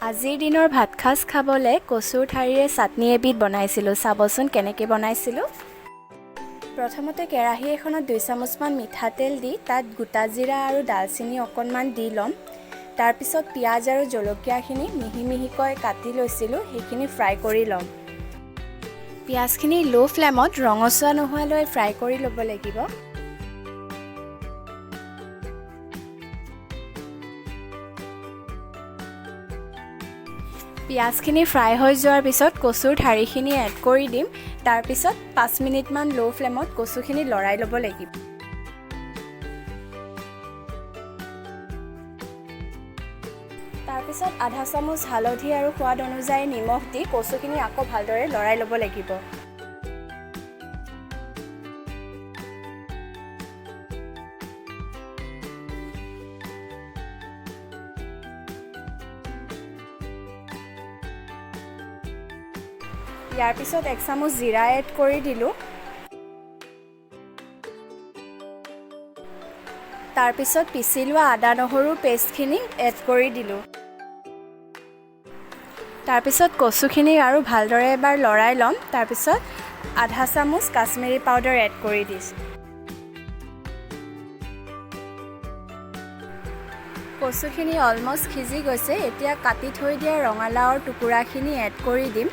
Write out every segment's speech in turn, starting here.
আজিৰ দিনৰ ভাত খাজ খাবলৈ কচুৰ ঠাৰিৰে চাটনি এবিধ বনাইছিলোঁ। চাবচোন কেনেকৈ বনাইছিলোঁ। প্ৰথমতে কেৰাহী এখনত 2 চামুচমান মিঠাতেল দি তাত গোটা জিৰা আৰু ডালচেনি অকণমান দি ল'ম। তাৰপিছত পিঁয়াজ আৰু জলকীয়াখিনি মিহি মিহিকৈ কাটি লৈছিলোঁ, সেইখিনি ফ্ৰাই কৰি ল'ম। পিঁয়াজখিনি ল' ফ্লেমত ৰঙচুৱা নোহোৱালৈ ফ্ৰাই কৰি ল'ব লাগিব। পিঁয়াজখিনি ফ্ৰাই হৈ যোৱাৰ পিছত কচুৰ ঠাৰিখিনি এড কৰি দিম। তাৰপিছত 5 মিনিটমান ল' ফ্লেমত কচুখিনি লৰাই ল'ব লাগিব। তাৰপিছত আধা চামুচ হালধি আৰু সোৱাদ অনুযায়ী নিমখ দি কচুখিনি আকৌ ভালদৰে লৰাই ল'ব লাগিব। ইয়াৰ পিছত 1 চামুচ জিৰা এড কৰি দিলোঁ। তাৰপিছত পিচি লোৱা আদা নহৰুৰ পেষ্টখিনি এড কৰি দিলোঁ। তাৰপিছত কচুখিনি আৰু ভালদৰে এবাৰ লৰাই ল'ম। তাৰপিছত আধা চামুচ কাশ্মীৰী পাউডাৰ এড কৰি দিছোঁ। কচুখিনি অলমষ্ট সিজি গৈছে। এতিয়া কাটি থৈ দিয়া ৰঙালাওৰ টুকুৰাখিনি এড কৰি দিম।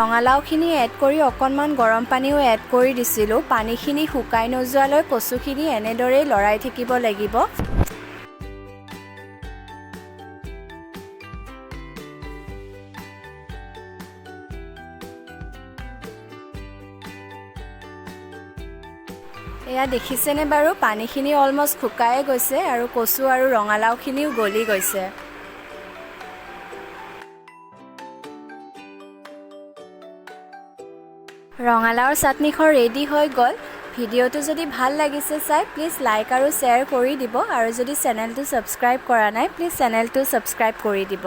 ৰঙালাওখিনি এড কৰি অকণমান গৰম পানীও এড কৰি দিছিলোঁ। পানীখিনি শুকাই নোযোৱালৈ কচুখিনি এনেদৰেই লৰাই থাকিব লাগিব। এয়া দেখিছেনে বাৰু, পানীখিনি অলমষ্ট শুকাই গৈছে আৰু কচু আৰু ৰঙালাওখিনিও গলি গৈছে। ৰঙালাওৰ চাটনিখন ৰেডি হৈ গ'ল। ভিডিঅ'টো যদি ভাল লাগিছে চাই প্লিজ লাইক আৰু শ্বেয়াৰ কৰি দিব, আৰু যদি চেনেলটো ছাবস্ক্ৰাইব কৰা নাই প্লিজ চেনেলটো ছাবস্ক্ৰাইব কৰি দিব।